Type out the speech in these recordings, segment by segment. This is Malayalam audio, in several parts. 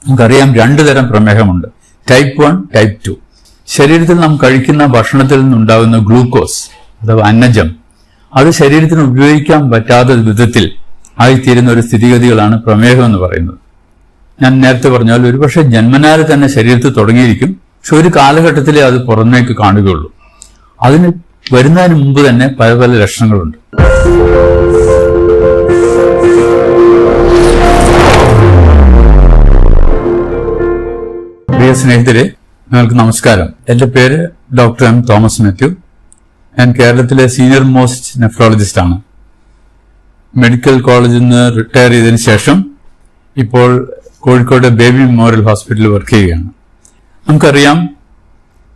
നമുക്കറിയാം 2 തരം പ്രമേഹമുണ്ട്, ടൈപ്പ് 1, ടൈപ്പ് 2. ശരീരത്തിൽ നാം കഴിക്കുന്ന ഭക്ഷണത്തിൽ നിന്നുണ്ടാകുന്ന ഗ്ലൂക്കോസ് അഥവാ അന്നജം അത് ശരീരത്തിന് ഉപയോഗിക്കാൻ പറ്റാത്ത വിധത്തിൽ ആയിത്തീരുന്ന ഒരു സ്ഥിതിഗതികളാണ് പ്രമേഹം എന്ന് പറയുന്നത്. ഞാൻ നേരത്തെ പറഞ്ഞാൽ ഒരുപക്ഷെ ജന്മനാല് തന്നെ ശരീരത്തിൽ തുടങ്ങിയിരിക്കും, പക്ഷെ ഒരു കാലഘട്ടത്തിലേ അത് പുറമേക്ക് കാണുകയുള്ളൂ. അതിന് വരുന്നതിന് മുമ്പ് തന്നെ പല പല ലക്ഷണങ്ങളുണ്ട്. പ്രിയ സ്നേഹിതരെ, നിങ്ങൾക്ക് നമസ്കാരം. എന്റെ പേര് ഡോക്ടർ എം തോമസ് മാത്യു. ഞാൻ കേരളത്തിലെ സീനിയർ മോസ്റ്റ് നെഫ്രോളജിസ്റ്റ് ആണ്. മെഡിക്കൽ കോളേജിൽ നിന്ന് റിട്ടയർ ചെയ്തതിനു ശേഷം ഇപ്പോൾ കോഴിക്കോട് ബേബി മെമ്മോറിയൽ ഹോസ്പിറ്റലിൽ വർക്ക് ചെയ്യുകയാണ്. നമുക്കറിയാം,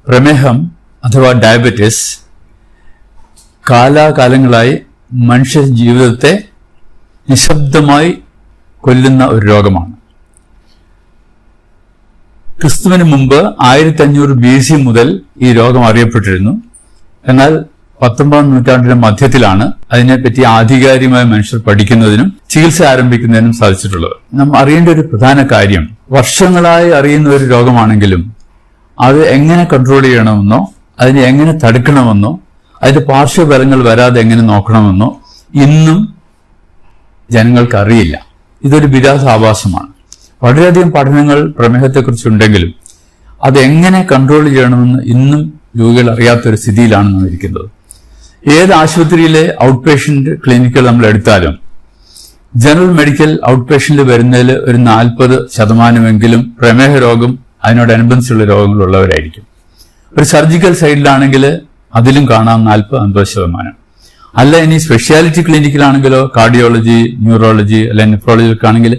പ്രമേഹം അഥവാ ഡയബറ്റിസ് കാലാകാലങ്ങളായി മനുഷ്യ ജീവിതത്തെ നിശബ്ദമായി കൊല്ലുന്ന ഒരു രോഗമാണ്. ക്രിസ്തുവിന് മുമ്പ് 1500 BC മുതൽ ഈ രോഗം അറിയപ്പെട്ടിരുന്നു. എന്നാൽ 19ാം നൂറ്റാണ്ടിന്റെ മധ്യത്തിലാണ് അതിനെപ്പറ്റി ആധികാരികമായി മനുഷ്യർ പഠിക്കുന്നതിനും ചികിത്സ ആരംഭിക്കുന്നതിനും സാധിച്ചിട്ടുള്ളത്. നാം അറിയേണ്ട ഒരു പ്രധാന കാര്യം, വർഷങ്ങളായി അറിയുന്ന ഒരു രോഗമാണെങ്കിലും അത് എങ്ങനെ കൺട്രോൾ ചെയ്യണമെന്നോ അതിനെ എങ്ങനെ തടുക്കണമെന്നോ അതിന്റെ പാർശ്വഫലങ്ങൾ വരാതെ എങ്ങനെ നോക്കണമെന്നോ ഇന്നും ജനങ്ങൾക്ക് അറിയില്ല. ഇതൊരു വിരോധാഭാസമാണ്. വളരെയധികം പഠനങ്ങൾ പ്രമേഹത്തെക്കുറിച്ചുണ്ടെങ്കിലും അതെങ്ങനെ കൺട്രോൾ ചെയ്യണമെന്ന് ഇന്നും രോഗികൾ അറിയാത്തൊരു സ്ഥിതിയിലാണ് നാം ഇരിക്കുന്നത്. ഏത് ആശുപത്രിയിലെ ഔട്ട് പേഷ്യന്റ് ക്ലിനിക്കുകൾ നമ്മൾ എടുത്താലും ജനറൽ മെഡിക്കൽ ഔട്ട് പേഷ്യന്റിൽ വരുന്നതിൽ ഒരു 40% പ്രമേഹ രോഗം അതിനോടനുബന്ധിച്ചുള്ള രോഗങ്ങളുള്ളവരായിരിക്കും. ഒരു സർജിക്കൽ സൈഡിലാണെങ്കിൽ അതിലും കാണാം 40-50%. അല്ല, ഇനി സ്പെഷ്യാലിറ്റി ക്ലിനിക്കിലാണെങ്കിലോ കാർഡിയോളജി, ന്യൂറോളജി അല്ലെങ്കിൽ നെഫ്രോളജിക്കാണെങ്കിൽ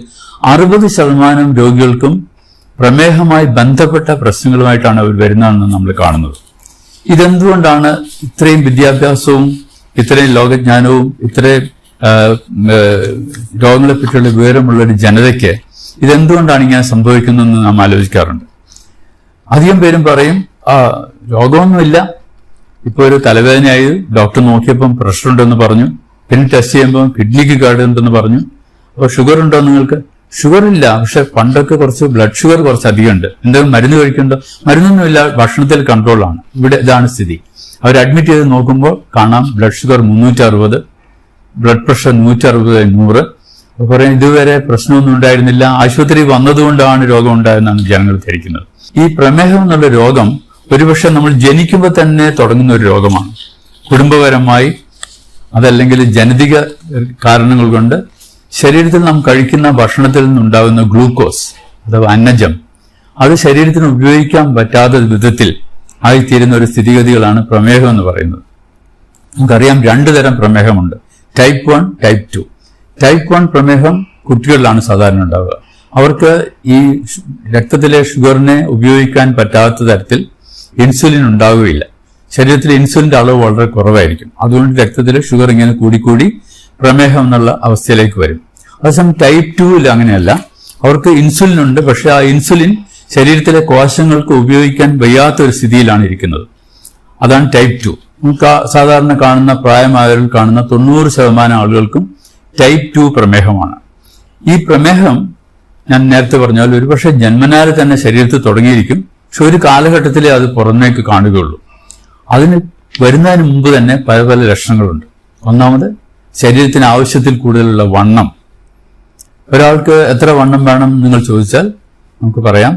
60% രോഗികൾക്കും പ്രമേഹമായി ബന്ധപ്പെട്ട പ്രശ്നങ്ങളുമായിട്ടാണ് അവർ വരുന്നതെന്ന് നമ്മൾ കാണുന്നത്. ഇതെന്തുകൊണ്ടാണ് ഇത്രയും വിദ്യാഭ്യാസവും ഇത്രയും ലോകജ്ഞാനവും ഇത്രയും രോഗങ്ങളെ പറ്റിയുള്ള വിവരമുള്ള ഒരു ജനതയ്ക്ക് ഇതെന്തുകൊണ്ടാണ് ഇങ്ങനെ സംഭവിക്കുന്നതെന്ന് നാം ആലോചിക്കാറുണ്ട്. അധികം പേരും പറയും, രോഗമൊന്നുമില്ല, ഇപ്പൊ ഒരു തലവേദനയായി ഡോക്ടർ നോക്കിയപ്പം പ്രഷർ ഉണ്ടെന്ന് പറഞ്ഞു, പിന്നെ ടെസ്റ്റ് ചെയ്യുമ്പോൾ കിഡ്നിക്ക് കേടുണ്ടെന്ന് പറഞ്ഞു. അപ്പോൾ ഷുഗർ ഉണ്ടോ നിങ്ങൾക്ക്? ഷുഗർ ഇല്ല, പക്ഷെ പണ്ടൊക്കെ കുറച്ച് ബ്ലഡ് ഷുഗർ കുറച്ച് അധികമുണ്ട്, എന്തെങ്കിലും മരുന്ന് കഴിക്കുന്നുണ്ടോ? മരുന്നൊന്നുമില്ല, ഭക്ഷണത്തിൽ കൺട്രോളാണ്. ഇവിടെ ഇതാണ് സ്ഥിതി. അവർ അഡ്മിറ്റ് ചെയ്ത് നോക്കുമ്പോൾ കാണാം ബ്ലഡ് ഷുഗർ 360, ബ്ലഡ് പ്രഷർ 160/100. അപ്പോൾ പറയും ഇതുവരെ പ്രശ്നമൊന്നും ഉണ്ടായിരുന്നില്ല, ആശുപത്രി വന്നതുകൊണ്ടാണ് രോഗം ഉണ്ടായെന്നാണ് ജനങ്ങൾ ധരിക്കുന്നത്. ഈ പ്രമേഹം എന്നുള്ള രോഗം ഒരുപക്ഷെ നമ്മൾ ജനിക്കുമ്പോൾ തന്നെ തുടങ്ങുന്ന ഒരു രോഗമാണ്. കുടുംബപരമായി അതല്ലെങ്കിൽ ജനിതക കാരണങ്ങൾ കൊണ്ട് ശരീരത്തിൽ നാം കഴിക്കുന്ന ഭക്ഷണത്തിൽ നിന്നുണ്ടാകുന്ന ഗ്ലൂക്കോസ് അഥവാ അന്നജം അത് ശരീരത്തിന് ഉപയോഗിക്കാൻ പറ്റാത്ത വിധത്തിൽ ആയിത്തീരുന്ന ഒരു സ്ഥിതിഗതികളാണ് പ്രമേഹം എന്ന് പറയുന്നത്. നമുക്കറിയാം 2 തരം പ്രമേഹമുണ്ട്, ടൈപ്പ് 1, ടൈപ്പ് 2. ടൈപ്പ് 1 പ്രമേഹം കുട്ടികളിലാണ് സാധാരണ ഉണ്ടാവുക. അവർക്ക് ഈ രക്തത്തിലെ ഷുഗറിനെ ഉപയോഗിക്കാൻ പറ്റാത്ത തരത്തിൽ ഇൻസുലിൻ ഉണ്ടാവുകയില്ല. ശരീരത്തിലെ ഇൻസുലിന്റെ അളവ് വളരെ കുറവായിരിക്കും. അതുകൊണ്ട് രക്തത്തിലെ ഷുഗർ ഇങ്ങനെ കൂടിക്കൂടി പ്രമേഹം എന്നുള്ള അവസ്ഥയിലേക്ക് വരും. അതേസമയം ടൈപ്പ് 2 അങ്ങനെയല്ല. അവർക്ക് ഇൻസുലിൻ ഉണ്ട്, പക്ഷെ ആ ഇൻസുലിൻ ശരീരത്തിലെ കോശങ്ങൾക്ക് ഉപയോഗിക്കാൻ വയ്യാത്ത ഒരു സ്ഥിതിയിലാണ് ഇരിക്കുന്നത്. അതാണ് ടൈപ്പ് 2. നമുക്ക് സാധാരണ കാണുന്ന പ്രായമായവരിൽ കാണുന്ന 90% ആളുകൾക്കും ടൈപ്പ് 2 പ്രമേഹമാണ്. ഈ പ്രമേഹം ഞാൻ നേരത്തെ പറഞ്ഞാൽ ഒരുപക്ഷെ ജന്മനാല് തന്നെ ശരീരത്തിൽ തുടങ്ങിയിരിക്കും, പക്ഷെ ഒരു കാലഘട്ടത്തിലേ അത് പുറമേക്ക് കാണുകയുള്ളൂ. അതിന് വരുന്നതിന് മുമ്പ് തന്നെ പല പല ലക്ഷണങ്ങളുണ്ട്. ഒന്നാമത്, ശരീരത്തിന് ആവശ്യത്തിൽ കൂടുതലുള്ള വണ്ണം. ഒരാൾക്ക് എത്ര വണ്ണം വേണം നിങ്ങൾ ചോദിച്ചാൽ നമുക്ക് പറയാം,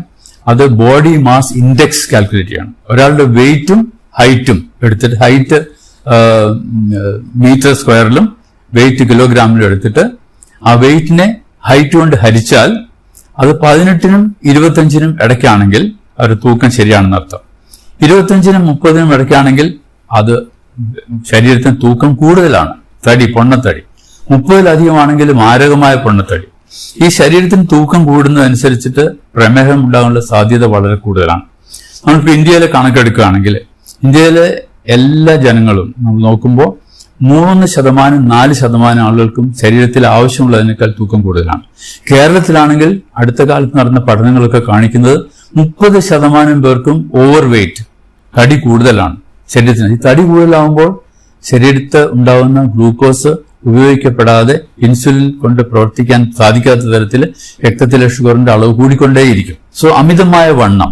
അത് ബോഡി മാസ് ഇൻഡെക്സ് കാൽക്കുലേറ്റ് ചെയ്യണം. ഒരാളുടെ വെയിറ്റും ഹൈറ്റും എടുത്തിട്ട്, ഹൈറ്റ് മീറ്റർ സ്ക്വയറിലും വെയിറ്റ് കിലോഗ്രാമിലും എടുത്തിട്ട് ആ വെയിറ്റിനെ ഹൈറ്റ് കൊണ്ട് ഹരിച്ചാൽ അത് 18നും 25നും ഇടയ്ക്കാണെങ്കിൽ ഒരു തൂക്കം ശരിയാണെന്ന് അർത്ഥം. 25നും 30നും ഇടയ്ക്കാണെങ്കിൽ അത് ശരീരത്തിന് തൂക്കം കൂടുതലാണ്, തടി, പൊണ്ണത്തടി. 30-ലധികമാണെങ്കിൽ മാരകമായ പൊണ്ണത്തടി. ഈ ശരീരത്തിന് തൂക്കം കൂടുന്നതനുസരിച്ചിട്ട് പ്രമേഹം ഉണ്ടാകാനുള്ള സാധ്യത വളരെ കൂടുതലാണ്. നമ്മളിപ്പോൾ ഇന്ത്യയിലെ കണക്കെടുക്കുകയാണെങ്കിൽ ഇന്ത്യയിലെ എല്ലാ ജനങ്ങളും നമ്മൾ നോക്കുമ്പോൾ 3%, 4% ആളുകൾക്കും ശരീരത്തിൽ ആവശ്യമുള്ളതിനേക്കാൾ തൂക്കം കൂടുതലാണ്. കേരളത്തിലാണെങ്കിൽ അടുത്ത കാലത്ത് നടന്ന പഠനങ്ങളൊക്കെ കാണിക്കുന്നത് 30% പേർക്കും ഓവർ വെയിറ്റ്, തടി കൂടുതലാണ് ശരീരത്തിന്. ഈ തടി കൂടുതലാവുമ്പോൾ ശരീരത്ത് ഉണ്ടാകുന്ന ഗ്ലൂക്കോസ് ഉപയോഗിക്കപ്പെടാതെ ഇൻസുലിൻ കൊണ്ട് പ്രവർത്തിക്കാൻ സാധിക്കാത്ത തരത്തിൽ രക്തത്തിലെ ഷുഗറിന്റെ അളവ് കൂടിക്കൊണ്ടേയിരിക്കും. സോ അമിതമായ വണ്ണം,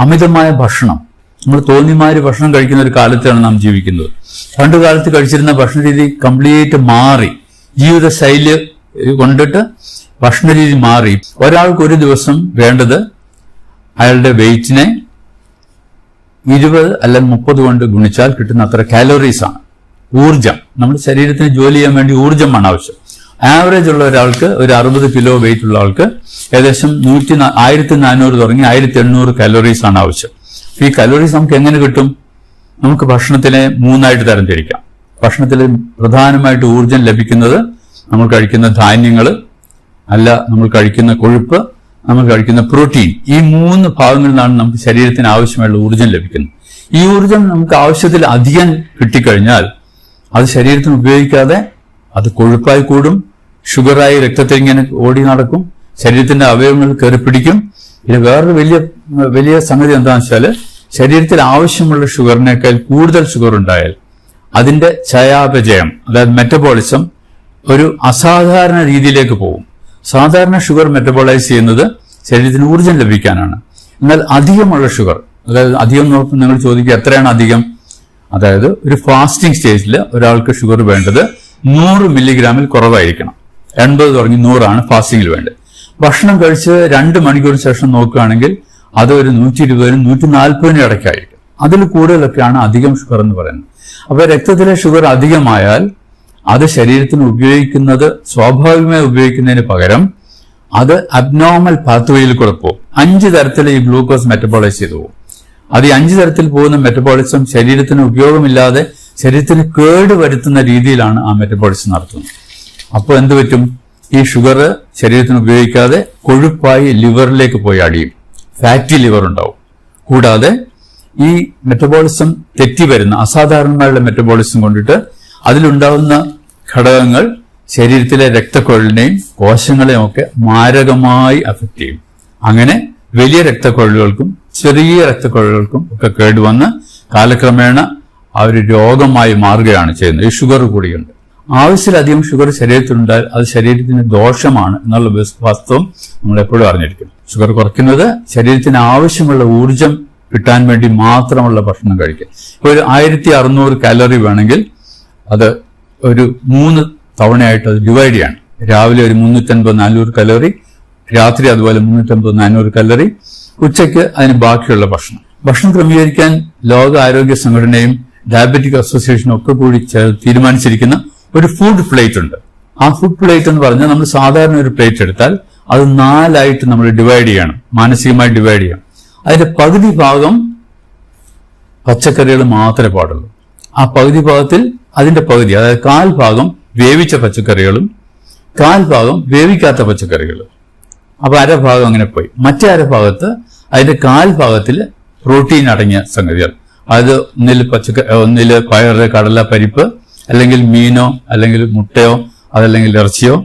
അമിതമായ ഭക്ഷണം, നമ്മൾ തോന്നിമാര് ഭക്ഷണം കഴിക്കുന്ന ഒരു കാലത്താണ് നാം ജീവിക്കുന്നത്. പണ്ട് കാലത്ത് കഴിച്ചിരുന്ന ഭക്ഷണ രീതി കംപ്ലീറ്റ് മാറി, ജീവിതശൈലി കൊണ്ടിട്ട് ഭക്ഷണ രീതി മാറി. ഒരാൾക്ക് ഒരു ദിവസം വേണ്ടത് അയാളുടെ വെയിറ്റിനെ 20 അല്ലെങ്കിൽ 30 കൊണ്ട് ഗുണിച്ചാൽ കിട്ടുന്ന അത്ര കാലോറീസ് ആണ്. ഊർജം, നമ്മുടെ ശരീരത്തിന് ജോലി ചെയ്യാൻ വേണ്ടി ഊർജ്ജമാണ് ആവശ്യം. ആവറേജ് ഉള്ള ഒരാൾക്ക്, ഒരു 60 കിലോ വെയിറ്റ് ഉള്ള ആൾക്ക് ഏകദേശം 1400 തുടങ്ങി 1800 കാലോറീസ് ആണ് ആവശ്യം. ഈ കാലോറീസ് നമുക്ക് എങ്ങനെ കിട്ടും? നമുക്ക് ഭക്ഷണത്തിനെ 3 തരംതിരിക്കാം. ഭക്ഷണത്തിൽ പ്രധാനമായിട്ട് ഊർജ്ജം ലഭിക്കുന്നത് നമ്മൾ കഴിക്കുന്ന ധാന്യങ്ങൾ അല്ല, നമ്മൾ കഴിക്കുന്ന കൊഴുപ്പ്, നമ്മൾ കഴിക്കുന്ന പ്രോട്ടീൻ, ഈ 3 ഭാഗങ്ങളിൽ നിന്നാണ് നമുക്ക് ശരീരത്തിന് ആവശ്യമായുള്ള ഊർജ്ജം ലഭിക്കുന്നത്. ഈ ഊർജ്ജം നമുക്ക് ആവശ്യത്തിൽ അധികം കിട്ടിക്കഴിഞ്ഞാൽ അത് ശരീരത്തിന് ഉപയോഗിക്കാതെ അത് കൊഴുപ്പായി കൂടും, ഷുഗറായി രക്തത്തിൽ ഇങ്ങനെ ഓടി നടക്കും, ശരീരത്തിന്റെ അവയവങ്ങൾ കയറി പിടിക്കും. ഇത് വേറൊരു വലിയ സംഗതി എന്താണെന്ന് വെച്ചാൽ, ശരീരത്തിൽ ആവശ്യമുള്ള ഷുഗറിനേക്കാൾ കൂടുതൽ ഷുഗർ ഉണ്ടായാൽ അതിന്റെ ചയാപചയം, അതായത് മെറ്റബോളിസം ഒരു അസാധാരണ രീതിയിലേക്ക് പോകും. സാധാരണ ഷുഗർ മെറ്റബോളൈസ് ചെയ്യുന്നത് ശരീരത്തിന് ഊർജ്ജം ലഭിക്കാനാണ്. എന്നാൽ അധികമുള്ള ഷുഗർ, അതായത് അധികം നോക്കുമ്പോൾ നിങ്ങൾ ചോദിക്കുക എത്രയാണ് അധികം? അതായത് ഒരു ഫാസ്റ്റിംഗ് സ്റ്റേജിൽ ഒരാൾക്ക് ഷുഗർ വേണ്ടത് 100 മില്ലിഗ്രാമിൽ കുറവായിരിക്കണം. 80 തുടങ്ങി 100 ആണ് ഫാസ്റ്റിംഗിൽ വേണ്ടത്. ഭക്ഷണം കഴിച്ച് 2 മണിക്കൂറിന് ശേഷം നോക്കുകയാണെങ്കിൽ അത് ഒരു 120-നും 140-നും ഇടയ്ക്കായിരിക്കും. അതിൽ കൂടുതലൊക്കെയാണ് അധികം ഷുഗർ എന്ന് പറയുന്നത്. അപ്പോൾ രക്തത്തിലെ ഷുഗർ അധികമായാൽ അത് ശരീരത്തിന് ഉപയോഗിക്കുന്നത് സ്വാഭാവികമായി ഉപയോഗിക്കുന്നതിന് പകരം അത് അബ്നോർമൽ പാത്വേയിൽ കൂടെ പോകും. 5 തരത്തിൽ ഈ ഗ്ലൂക്കോസ് മെറ്റബോളൈസ് ചെയ്തു പോകും. അത് ഈ 5 തരത്തിൽ പോകുന്ന മെറ്റബോളിസം ശരീരത്തിന് ഉപയോഗമില്ലാതെ ശരീരത്തിന് കേട് വരുത്തുന്ന രീതിയിലാണ് ആ മെറ്റബോളിസം നടത്തുന്നത്. അപ്പോൾ എന്ത് പറ്റും? ഈ ഷുഗർ ശരീരത്തിന് ഉപയോഗിക്കാതെ കൊഴുപ്പായി ലിവറിലേക്ക് പോയി അടിയും, ഫാറ്റി ലിവർ ഉണ്ടാവും. കൂടാതെ ഈ മെറ്റബോളിസം തെറ്റി വരുന്ന അസാധാരണമായുള്ള മെറ്റബോളിസം കൊണ്ടിട്ട് അതിലുണ്ടാകുന്ന ഘടകങ്ങൾ ശരീരത്തിലെ രക്തക്കൊഴലിനെയും കോശങ്ങളെയും ഒക്കെ മാരകമായി അഫക്റ്റ് ചെയ്യും. അങ്ങനെ വലിയ രക്തക്കൊഴലുകൾക്കും ചെറിയ രക്തക്കൊഴലുകൾക്കും ഒക്കെ കേടുവന്ന് കാലക്രമേണ ആ ഒരു രോഗമായി മാറുകയാണ് ചെയ്യുന്നത്. ഈ ഷുഗർ കൂടിയുണ്ട്. ആവശ്യത്തിലധികം ഷുഗർ ശരീരത്തിലുണ്ടായാൽ അത് ശരീരത്തിന് ദോഷമാണ് എന്നുള്ള വാസ്തവം നമ്മൾ എപ്പോഴും അറിഞ്ഞിരിക്കും. ഷുഗർ കുറയ്ക്കുന്നത് ശരീരത്തിന് ആവശ്യമുള്ള ഊർജം കിട്ടാൻ വേണ്ടി മാത്രമുള്ള ഭക്ഷണം കഴിക്കുക. ഇപ്പോൾ ഒരു 1600 കാലറി വേണമെങ്കിൽ അത് ഒരു 3 തവണയായിട്ട് അത് ഡിവൈഡ് ചെയ്യണം. രാവിലെ ഒരു 350-400 കലോറി, രാത്രി അതുപോലെ 350-400 കലോറി, ഉച്ചയ്ക്ക് അതിന് ബാക്കിയുള്ള ഭക്ഷണം ക്രമീകരിക്കാൻ ലോക ആരോഗ്യ സംഘടനയും ഡയബറ്റിക് അസോസിയേഷനും ഒക്കെ കൂടി തീരുമാനിച്ചിരിക്കുന്ന ഒരു ഫുഡ് പ്ലേറ്റ് ഉണ്ട്. ആ ഫുഡ് പ്ലേറ്റ് എന്ന് പറഞ്ഞാൽ നമ്മൾ സാധാരണ ഒരു പ്ലേറ്റ് എടുത്താൽ അത് 4 നമ്മൾ ഡിവൈഡ് ചെയ്യണം, മാനസികമായി ഡിവൈഡ് ചെയ്യണം. അതിന്റെ പകുതി ഭാഗം പച്ചക്കറികൾ മാത്രമേ പാടുള്ളൂ. ആ പകുതി ഭാഗത്തിൽ അതിന്റെ പകുതി, അതായത് 1/4 ഭാഗം വേവിച്ച പച്ചക്കറികളും 1/4 ഭാഗം വേവിക്കാത്ത പച്ചക്കറികളും. അപ്പൊ 1/2 ഭാഗം അങ്ങനെ പോയി. മറ്റേ 1/2 ഭാഗത്ത് അതിന്റെ 1/4 ഭാഗത്തിൽ പ്രോട്ടീൻ അടങ്ങിയ സംഗതികൾ, അത് ഒന്നില് പയറ്, കടല, പരിപ്പ്, അല്ലെങ്കിൽ മീനോ അല്ലെങ്കിൽ മുട്ടയോ അതല്ലെങ്കിൽ ഇറച്ചിയോ.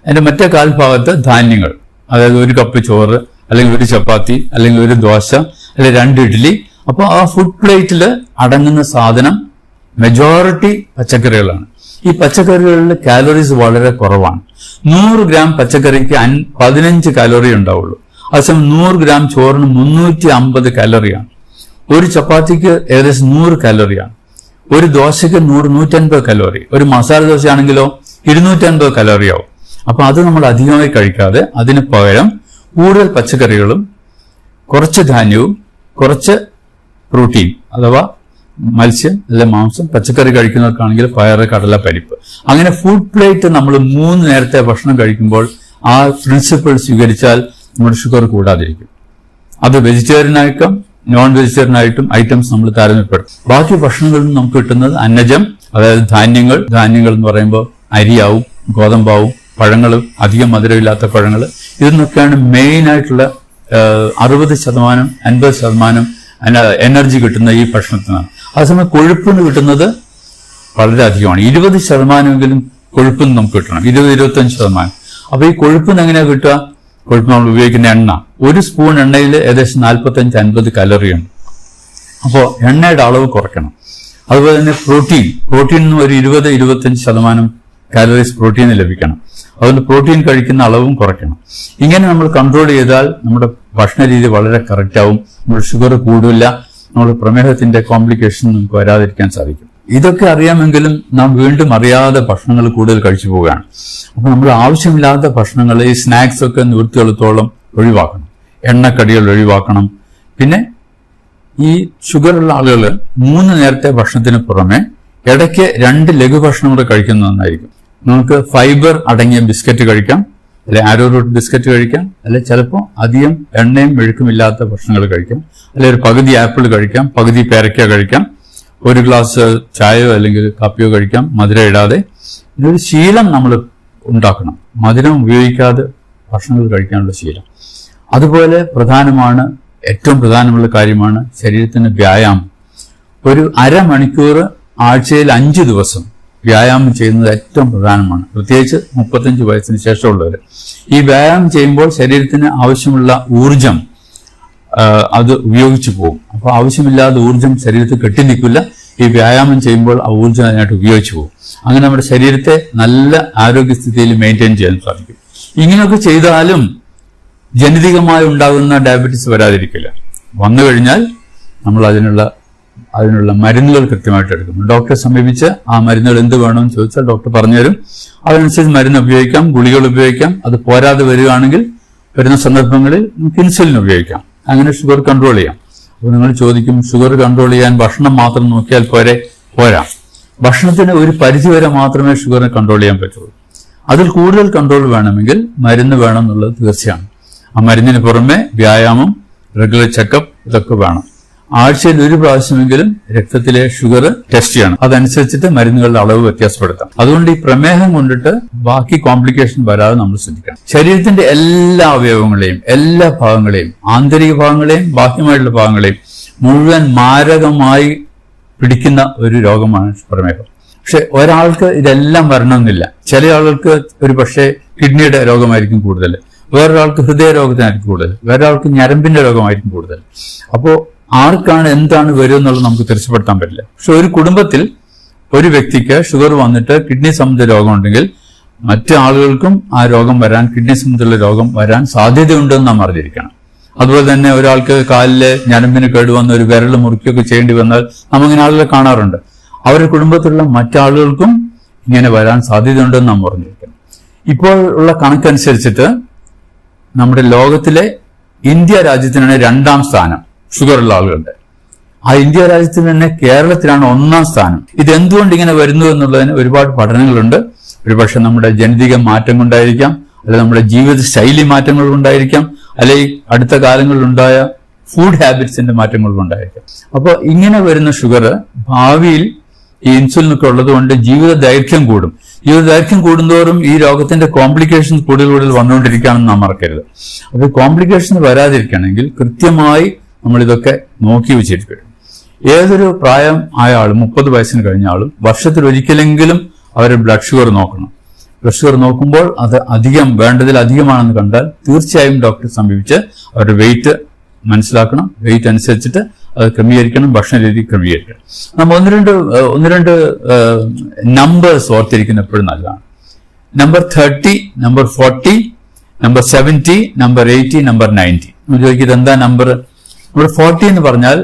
അതിന്റെ മറ്റേ 1/4 ഭാഗത്ത് ധാന്യങ്ങൾ, അതായത് 1 കപ്പ് ചോറ് അല്ലെങ്കിൽ 1 ചപ്പാത്തി അല്ലെങ്കിൽ 1 ദോശ അല്ലെങ്കിൽ 2 ഇഡ്ഡലി. അപ്പോൾ ആ ഫുഡ് പ്ലേറ്റിൽ അടങ്ങുന്ന സാധനം മെജോറിറ്റി പച്ചക്കറികളാണ്. ഈ പച്ചക്കറികളിൽ കാലോറീസ് വളരെ കുറവാണ്. 100 ഗ്രാം പച്ചക്കറിക്ക് 15 കാലോറി ഉണ്ടാവുള്ളൂ. അതേസമയം 100 ഗ്രാം ചോറിന് 350 കാലോറിയാണ്. 1 ചപ്പാത്തിക്ക് ഏകദേശം 100 കാലോറിയാണ്. 1 ദോശയ്ക്ക് 150 കലോറി. ഒരു മസാല ദോശയാണെങ്കിലോ 250 കലോറിയാവും. അപ്പൊ അത് നമ്മൾ അധികമായി കഴിക്കാതെ അതിന് പകരം കൂടുതൽ പച്ചക്കറികളും കുറച്ച് ധാന്യവും കുറച്ച് പ്രോട്ടീൻ അഥവാ മത്സ്യം അല്ലെ മാംസം, പച്ചക്കറി കഴിക്കുന്നവർക്കാണെങ്കിൽ പയറ്, കടല, പരിപ്പ്, അങ്ങനെ ഫുഡ് പ്ലേറ്റ് നമ്മൾ 3 നേരത്തെ ഭക്ഷണം കഴിക്കുമ്പോൾ ആ പ്രിൻസിപ്പിൾ സ്വീകരിച്ചാൽ നമ്മുടെ ഷുഗർ കൂടാതിരിക്കും. അത് വെജിറ്റേറിയനായിട്ടും നോൺ വെജിറ്റേറിയനായിട്ടും ഐറ്റംസ് നമ്മൾ താരതമ്യപ്പെടും. ബാക്കി ഭക്ഷണങ്ങളിൽ നിന്ന് നമുക്ക് കിട്ടുന്നത് അന്നജം, അതായത് ധാന്യങ്ങൾ എന്ന് പറയുമ്പോൾ അരിയാവും, ഗോതമ്പാവും, പഴങ്ങളും, അധികം മധുരമില്ലാത്ത പഴങ്ങൾ, ഇതിനൊക്കെയാണ് മെയിൻ ആയിട്ടുള്ള 60% 50% എനർജി കിട്ടുന്ന ഈ ഭക്ഷണത്തിനാണ്. അതേസമയം കൊഴുപ്പിന് കിട്ടുന്നത് വളരെ അധികമാണ്. 20% കൊഴുപ്പിന് നമുക്ക് കിട്ടണം, 20-25%. അപ്പൊ ഈ കൊഴുപ്പിന് എങ്ങനെയാ കിട്ടുക? കൊഴുപ്പ് നമ്മൾ ഉപയോഗിക്കുന്ന എണ്ണ, 1 സ്പൂൺ എണ്ണയിൽ ഏകദേശം 45-50 കലോറിയുണ്ട്. അപ്പോൾ എണ്ണയുടെ അളവ് കുറയ്ക്കണം. അതുപോലെ തന്നെ പ്രോട്ടീൻ ഒരു 20-25% കാലറീസ് പ്രോട്ടീൻ ലഭിക്കണം. അതുകൊണ്ട് പ്രോട്ടീൻ കഴിക്കുന്ന അളവും കുറയ്ക്കണം. ഇങ്ങനെ നമ്മൾ കൺട്രോൾ ചെയ്താൽ നമ്മുടെ ഭക്ഷണ രീതി വളരെ കറക്റ്റ് ആവും. നമ്മുടെ ഷുഗർ കൂടില്ല, നമ്മുടെ പ്രമേഹത്തിന്റെ കോംപ്ലിക്കേഷൻ നമുക്ക് വരാതിരിക്കാൻ സാധിക്കും. ഇതൊക്കെ അറിയാമെങ്കിലും നാം വീണ്ടും അറിയാതെ ഭക്ഷണങ്ങൾ കൂടുതൽ കഴിച്ചു പോവുകയാണ്. അപ്പൊ നമ്മൾ ആവശ്യമില്ലാത്ത ഭക്ഷണങ്ങൾ, ഈ സ്നാക്സ് ഒക്കെ നിവൃത്തിയെടുത്തോളം ഒഴിവാക്കണം. എണ്ണക്കടികൾ ഒഴിവാക്കണം. പിന്നെ ഈ ഷുഗറുള്ള ആളുകൾ 3 നേരത്തെ ഭക്ഷണത്തിന് പുറമെ ഇടയ്ക്ക് 2 ലഘുഭക്ഷണം കൂടെ കഴിക്കുന്നത് നന്നായിരിക്കും. നമുക്ക് ഫൈബർ അടങ്ങിയ ബിസ്ക്കറ്റ് കഴിക്കാം, അല്ലെ ആരോ റൂട്ട് ബിസ്ക്കറ്റ് കഴിക്കാം, അല്ലെ ചിലപ്പോൾ അധികം എണ്ണയും മെഴുക്കുമില്ലാത്ത ഭക്ഷണങ്ങൾ കഴിക്കാം, അല്ലെ ഒരു പകുതി ആപ്പിൾ കഴിക്കാം, പകുതി പേരയ്ക്ക കഴിക്കാം, 1 ഗ്ലാസ് ചായയോ അല്ലെങ്കിൽ കാപ്പിയോ കഴിക്കാം, മധുരം ഇടാതെ. ഇതൊരു ശീലം നമ്മൾ ഉണ്ടാക്കണം, മധുരം ഉപയോഗിക്കാതെ ഭക്ഷണങ്ങൾ കഴിക്കാനുള്ള ശീലം. അതുപോലെ ഏറ്റവും പ്രധാനമുള്ള കാര്യമാണ് ശരീരത്തിന് വ്യായാമം. ഒരു അരമണിക്കൂർ ആഴ്ചയിൽ 5 ദിവസം വ്യായാമം ചെയ്യുന്നത് ഏറ്റവും പ്രധാനമാണ്, പ്രത്യേകിച്ച് 35 വയസ്സിന് ശേഷമുള്ളവർ. ഈ വ്യായാമം ചെയ്യുമ്പോൾ ശരീരത്തിന് ആവശ്യമുള്ള ഊർജം അത് ഉപയോഗിച്ചു പോകും. അപ്പോൾ ആവശ്യമില്ലാതെ ഊർജം ശരീരത്തിൽ കെട്ടിനിൽക്കില്ല. ഈ വ്യായാമം ചെയ്യുമ്പോൾ ആ ഊർജം അതിനായിട്ട് ഉപയോഗിച്ചു പോകും. അങ്ങനെ നമ്മുടെ ശരീരത്തെ നല്ല ആരോഗ്യസ്ഥിതിയിൽ മെയിൻറ്റെയിൻ ചെയ്യാൻ സാധിക്കും. ഇങ്ങനെയൊക്കെ ചെയ്താലും ജനിതകമായി ഉണ്ടാകുന്ന ഡയബറ്റീസ് വരാതിരിക്കില്ല. വന്നു കഴിഞ്ഞാൽ നമ്മൾ അതിനുള്ള മരുന്നുകൾ കൃത്യമായിട്ട് എടുക്കും. ഡോക്ടറെ സമീപിച്ച് ആ മരുന്നുകൾ എന്ത് വേണമെന്ന് ചോദിച്ചാൽ ഡോക്ടർ പറഞ്ഞുതരും. അതനുസരിച്ച് മരുന്ന് ഉപയോഗിക്കാം, ഗുളികൾ ഉപയോഗിക്കാം. അത് പോരാതെ വരികയാണെങ്കിൽ വരുന്ന സന്ദർഭങ്ങളിൽ നമുക്ക് ഇൻസുലിൻ ഉപയോഗിക്കാം. അങ്ങനെ ഷുഗർ കൺട്രോൾ ചെയ്യാം. അപ്പോൾ നിങ്ങൾ ചോദിക്കും, ഷുഗർ കൺട്രോൾ ചെയ്യാൻ ഭക്ഷണം മാത്രം നോക്കിയാൽ പോരാ. ഭക്ഷണത്തിന് ഒരു പരിധിവരെ മാത്രമേ ഷുഗറിനെ കൺട്രോൾ ചെയ്യാൻ പറ്റുള്ളൂ. അതിൽ കൂടുതൽ കൺട്രോൾ വേണമെങ്കിൽ മരുന്ന് വേണം എന്നുള്ളത് തീർച്ചയാണ്. ആ മരുന്നിന് പുറമെ വ്യായാമം, റെഗുലർ ചെക്കപ്പ് ഇതൊക്കെ വേണം. ആഴ്ചയിൽ 1 പ്രാവശ്യമെങ്കിലും രക്തത്തിലെ ഷുഗർ ടെസ്റ്റ് ചെയ്യണം. അതനുസരിച്ചിട്ട് മരുന്നുകളുടെ അളവ് വ്യത്യാസപ്പെടുത്താം. അതുകൊണ്ട് ഈ പ്രമേഹം കൊണ്ടിട്ട് ബാക്കി കോംപ്ലിക്കേഷൻ വരാതെ നമ്മൾ ശ്രദ്ധിക്കണം. ശരീരത്തിന്റെ എല്ലാ അവയവങ്ങളെയും, എല്ലാ ഭാഗങ്ങളെയും, ആന്തരിക ഭാഗങ്ങളെയും ബാഹ്യമായിട്ടുള്ള ഭാഗങ്ങളെയും മുഴുവൻ മാരകമായി പിടിക്കുന്ന ഒരു രോഗമാണ് പ്രമേഹം. പക്ഷെ ഒരാൾക്ക് ഇതെല്ലാം വരണമെന്നില്ല. ചില ആളുകൾക്ക് ഒരു പക്ഷേ കിഡ്നിയുടെ രോഗമായിരിക്കും കൂടുതൽ, വേറൊരാൾക്ക് ഹൃദയരോഗത്തിനായിരിക്കും കൂടുതൽ, വേറൊരാൾക്ക് ഞരമ്പിന്റെ രോഗമായിരിക്കും കൂടുതൽ. അപ്പോൾ ആർക്കാണ് എന്താണ് വരിക എന്നുള്ളത് നമുക്ക് തീർച്ചപ്പെടുത്താൻ പറ്റില്ല. പക്ഷെ ഒരു കുടുംബത്തിൽ ഒരു വ്യക്തിക്ക് ഷുഗർ വന്നിട്ട് കിഡ്നി സംബന്ധിച്ച രോഗമുണ്ടെങ്കിൽ മറ്റു ആളുകൾക്കും ആ രോഗം വരാൻ, കിഡ്നി സംബന്ധിച്ചുള്ള രോഗം വരാൻ സാധ്യതയുണ്ടെന്ന് നാം അറിഞ്ഞിരിക്കണം. അതുപോലെ തന്നെ ഒരാൾക്ക് കാലില് ഞരമ്പിന് കേടുവന്ന് ഒരു വിരൽ മുറിക്കുകയൊക്കെ ചെയ്യേണ്ടി വന്നാൽ നമ്മിങ്ങനെ ആളുകളെ കാണാറുണ്ട്. അവരുടെ കുടുംബത്തിലുള്ള മറ്റാളുകൾക്കും ഇങ്ങനെ വരാൻ സാധ്യതയുണ്ടെന്ന് നാം അറിഞ്ഞിരിക്കണം. ഇപ്പോൾ ഉള്ള കണക്കനുസരിച്ചിട്ട് നമ്മുടെ ലോകത്തിലെ ഇന്ത്യ രാജ്യത്തിനാണ് 2ാം സ്ഥാനം ഷുഗറുള്ള ആളുകളുടെ. ആ ഇന്ത്യ രാജ്യത്തിൽ തന്നെ കേരളത്തിലാണ് 1ാം സ്ഥാനം. ഇതെന്തുകൊണ്ട് ഇങ്ങനെ വരുന്നു എന്നുള്ളതിന് ഒരുപാട് പഠനങ്ങളുണ്ട്. ഒരുപക്ഷെ നമ്മുടെ ജനിതക മാറ്റം കൊണ്ടായിരിക്കാം, അല്ലെങ്കിൽ നമ്മുടെ ജീവിത ശൈലി മാറ്റങ്ങൾ കൊണ്ടായിരിക്കാം, അല്ലെങ്കിൽ അടുത്ത കാലങ്ങളിലുണ്ടായ ഫുഡ് ഹാബിറ്റ്സിന്റെ മാറ്റങ്ങൾ കൊണ്ടായിരിക്കാം. അപ്പോൾ ഇങ്ങനെ വരുന്ന ഷുഗർ ഭാവിയിൽ ഈ ഇൻസുലിനൊക്കെ ഉള്ളത് കൊണ്ട് ജീവിത ദൈർഘ്യം കൂടും. ജീവിത ദൈർഘ്യം കൂടുന്തോറും ഈ രോഗത്തിന്റെ കോംപ്ലിക്കേഷൻസ് കൂടുതൽ വന്നുകൊണ്ടിരിക്കുകയാണെന്ന് നാം മറക്കരുത്. അപ്പോൾ കോംപ്ലിക്കേഷൻ വരാതിരിക്കണമെങ്കിൽ കൃത്യമായി നമ്മൾ ഇതൊക്കെ നോക്കി വെച്ചിരിക്കണം. ഏതൊരു പ്രായം ആയ ആളും, 30 വയസ്സിന് കഴിഞ്ഞ ആളും വർഷത്തിൽ ഒരിക്കലെങ്കിലും അവരുടെ ബ്ലഡ് ഷുഗർ നോക്കണം. ബ്ലഡ് ഷുഗർ നോക്കുമ്പോൾ അത് വേണ്ടതിലധികമാണെന്ന് കണ്ടാൽ തീർച്ചയായും ഡോക്ടറെ സമീപിച്ച് അവരുടെ വെയിറ്റ് മനസ്സിലാക്കണം. വെയിറ്റ് അനുസരിച്ചിട്ട് അത് ക്രമീകരിക്കണം, ഭക്ഷണ രീതി ക്രമീകരിക്കണം. നമ്മൾ ഒന്ന് രണ്ട് നമ്പേഴ്സ് ഓർത്തിരിക്കുന്ന എപ്പോഴും നല്ലതാണ്. Number 30, number 40, number 70, number 80, number 90. നമ്മൾ ചോദിക്കുന്നത് എന്താ നമ്പർ? നമ്പർ 40 എന്ന് പറഞ്ഞാൽ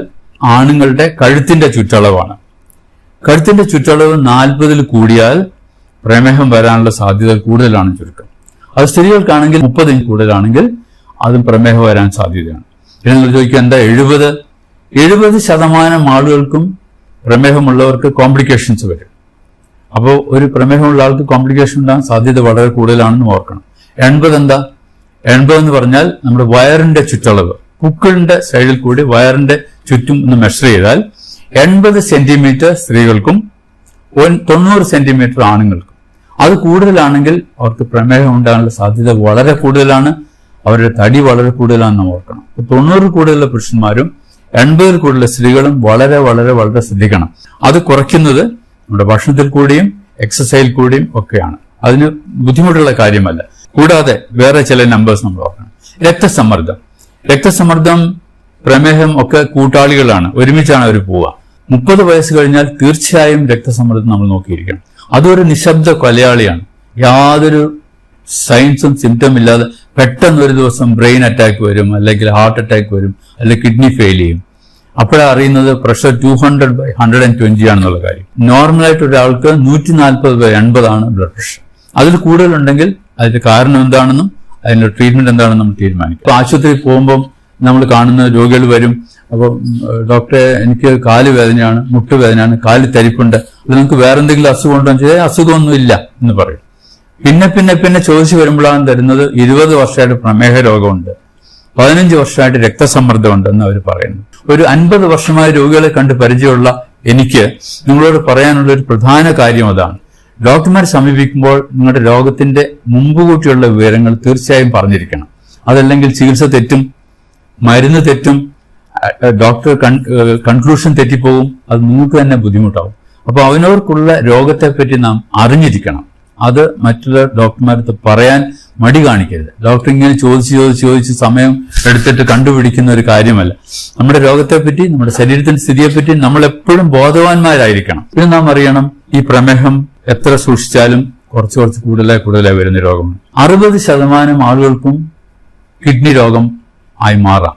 ആണുങ്ങളുടെ കഴുത്തിന്റെ ചുറ്റളവാണ്. കഴുത്തിന്റെ ചുറ്റളവ് 40 കൂടിയാൽ പ്രമേഹം വരാനുള്ള സാധ്യത കൂടുതലാണ് ചുരുക്കം. അത് സ്ത്രീകൾക്കാണെങ്കിൽ 30 കൂടുതലാണെങ്കിൽ അതും പ്രമേഹം വരാൻ സാധ്യതയാണ്. പിന്നെ നിങ്ങൾ ചോദിക്കുക എന്താ 70% ആളുകൾക്കും പ്രമേഹമുള്ളവർക്ക് കോംപ്ലിക്കേഷൻസ് വരും. അപ്പോൾ ഒരു പ്രമേഹമുള്ള ആൾക്ക് കോംപ്ലിക്കേഷൻ ഉണ്ടാകാൻ സാധ്യത വളരെ കൂടുതലാണെന്ന് ഓർക്കണം. 80 എന്താ? 80 എന്ന് പറഞ്ഞാൽ നമ്മുടെ വയറിന്റെ ചുറ്റളവ്, പുക്കിളിന്റെ സൈഡിൽ കൂടി വയറിന്റെ ചുറ്റും ഒന്ന് മെഷർ ചെയ്താൽ 80 സെന്റിമീറ്റർ സ്ത്രീകൾക്കും 90 സെന്റിമീറ്റർ ആണുങ്ങൾക്കും. അത് കൂടുതലാണെങ്കിൽ അവർക്ക് പ്രമേഹം ഉണ്ടാകാനുള്ള സാധ്യത വളരെ കൂടുതലാണ്. അവരുടെ തടി വളരെ കൂടുതലാണെന്ന് ഓർക്കണം. 90 കൂടുതലുള്ള പുരുഷന്മാരും 80 കൂടുതലുള്ള സ്ത്രീകളും വളരെ വളരെ വളരെ ശ്രദ്ധിക്കണം. അത് കുറയ്ക്കുന്നത് നമ്മുടെ ഭക്ഷണത്തിൽ കൂടിയും എക്സസൈസിൽ കൂടിയും ഒക്കെയാണ്. അതിന് ബുദ്ധിമുട്ടുള്ള കാര്യമല്ല. കൂടാതെ വേറെ ചില നമ്പേഴ്സ് നമ്മൾ ഓർക്കണം. രക്തസമ്മർദ്ദം, പ്രമേഹം ഒക്കെ കൂട്ടാളികളാണ്, ഒരുമിച്ചാണ് അവർ പോവുക. 30 വയസ്സ് കഴിഞ്ഞാൽ തീർച്ചയായും രക്തസമ്മർദ്ദം നമ്മൾ നോക്കിയിരിക്കണം. അതൊരു നിശബ്ദ കൊലയാളിയാണ്. യാതൊരു സൈൻസും സിംറ്റം ഇല്ലാതെ പെട്ടെന്ന് ഒരു ദിവസം ബ്രെയിൻ അറ്റാക്ക് വരും, അല്ലെങ്കിൽ ഹാർട്ട് അറ്റാക്ക് വരും, അല്ലെങ്കിൽ കിഡ്നി ഫെയിൽ ചെയ്യും. അപ്പോഴാണ് അറിയുന്നത് പ്രഷർ 200/120 ആണെന്നുള്ള കാര്യം. നോർമലായിട്ട് ഒരാൾക്ക് 140/80 ബ്ലഡ് പ്രഷർ. അതിൽ കൂടുതലുണ്ടെങ്കിൽ അതിന്റെ കാരണം എന്താണെന്നും അതിന്റെ ട്രീറ്റ്മെന്റ് എന്താണെന്നും നമ്മൾ തീരുമാനിക്കും. ഇപ്പൊ ആശുപത്രിയിൽ പോകുമ്പോൾ നമ്മൾ കാണുന്ന രോഗികൾ വരും. അപ്പോൾ ഡോക്ടറെ, എനിക്ക് കാല് വേദനയാണ്, മുട്ടുവേദനയാണ്, കാല് തരിപ്പുണ്ട്, അത് നിങ്ങൾക്ക് വേറെ എന്തെങ്കിലും അസുഖം ഉണ്ടോ എന്ന് ചോദിച്ചാൽ അസുഖമൊന്നും ഇല്ല എന്ന് പറയും. പിന്നെ ചോദിച്ചു വരുമ്പോഴാണ് തരുന്നത് 20 വർഷമായിട്ട് പ്രമേഹ രോഗമുണ്ട്, 15 വർഷമായിട്ട് രക്തസമ്മർദ്ദമുണ്ട് എന്ന് അവർ പറയുന്നു. ഒരു 50 വർഷമായ രോഗികളെ കണ്ട് പരിചയമുള്ള എനിക്ക് നിങ്ങളോട് പറയാനുള്ള ഒരു പ്രധാന കാര്യം അതാണ്. ഡോക്ടർമാരെ സമീപിക്കുമ്പോൾ നിങ്ങളുടെ രോഗത്തിന്റെ മുമ്പുകൂട്ടിയുള്ള വിവരങ്ങൾ തീർച്ചയായും പറഞ്ഞിരിക്കണം. അതല്ലെങ്കിൽ ചികിത്സ തെറ്റും, മരുന്ന് തെറ്റും, ഡോക്ടർ കൺക്ലൂഷൻ തെറ്റിപ്പോകും. അത് നിങ്ങൾക്ക് തന്നെ ബുദ്ധിമുട്ടാവും. അപ്പൊ അവനവർക്കുള്ള രോഗത്തെപ്പറ്റി നാം അറിഞ്ഞിരിക്കണം. അത് മറ്റുള്ള ഡോക്ടർമാരടുത്ത് പറയാൻ മടി കാണിക്കരുത്. ഡോക്ടർ ഇങ്ങനെ ചോദിച്ച് സമയം എടുത്തിട്ട് കണ്ടുപിടിക്കുന്ന ഒരു കാര്യമല്ല. നമ്മുടെ രോഗത്തെപ്പറ്റി, നമ്മുടെ ശരീരത്തിന്റെ സ്ഥിതിയെപ്പറ്റി നമ്മൾ എപ്പോഴും ബോധവാന്മാരായിരിക്കണം. പിന്നെ നാം അറിയണം, ഈ പ്രമേഹം എത്ര സൂക്ഷിച്ചാലും കുറച്ച് കൂടുതലായി വരുന്ന രോഗമാണ്. 60% ആളുകൾക്കും കിഡ്നി രോഗം ആയി മാറാം.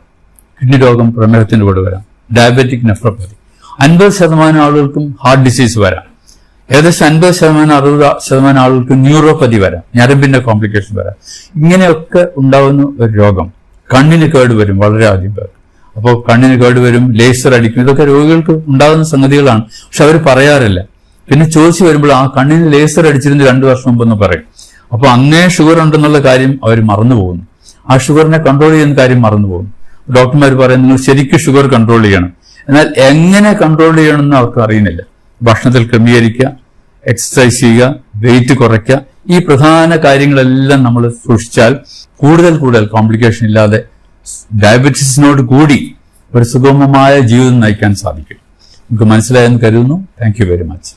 കിഡ്നി രോഗം പ്രമേഹത്തിന്റെ കൂടെ വരാം. Diabetic nephropathy. 50% ആളുകൾക്കും ഹാർട്ട് ഡിസീസ് വരാം. ഏകദേശം 50%-60% ആളുകൾക്ക് ന്യൂറോപ്പതി വരാം, ഞരമ്പിന്റെ കോംപ്ലിക്കേഷൻ വരാം. ഇങ്ങനെയൊക്കെ ഉണ്ടാവുന്ന ഒരു രോഗം. കണ്ണിന് കേട് വരും വളരെ അധികം പേർക്ക്. അപ്പോൾ കണ്ണിന് കേട് വരും, ലേസർ അടിക്കും, ഇതൊക്കെ രോഗികൾക്ക് ഉണ്ടാകുന്ന സംഗതികളാണ്. പക്ഷെ അവർ പറയാറില്ല. പിന്നെ ചോദിച്ചു വരുമ്പോൾ ആ കണ്ണിന് ലേസർ അടിച്ചിരുന്ന് 2 വർഷം മുമ്പെന്ന് പറയും. അപ്പൊ അന്നേ ഷുഗർ ഉണ്ടെന്നുള്ള കാര്യം അവർ മറന്നു പോകുന്നു. ആ ഷുഗറിനെ കൺട്രോൾ ചെയ്യുന്ന കാര്യം മറന്നു പോകുന്നു. ഡോക്ടർമാർ പറയും നിങ്ങൾ ശരിക്കും ഷുഗർ കൺട്രോൾ ചെയ്യണം. എന്നാൽ എങ്ങനെ കൺട്രോൾ ചെയ്യണമെന്ന് അവർക്ക് അറിയുന്നില്ല. ഭക്ഷണത്തിൽ ക്രമീകരിക്കുക, എക്സസൈസ് ചെയ്യുക, വെയിറ്റ് കുറയ്ക്കുക, ഈ പ്രധാന കാര്യങ്ങളെല്ലാം നമ്മൾ സൂക്ഷിച്ചാൽ കൂടുതൽ കോംപ്ലിക്കേഷൻ ഇല്ലാതെ ഡയബറ്റീസിനോട് കൂടി ഒരു സുഗമമായ ജീവിതം നയിക്കാൻ സാധിക്കും. നമുക്ക് മനസ്സിലായെന്ന് കരുതുന്നു. Thank you very much.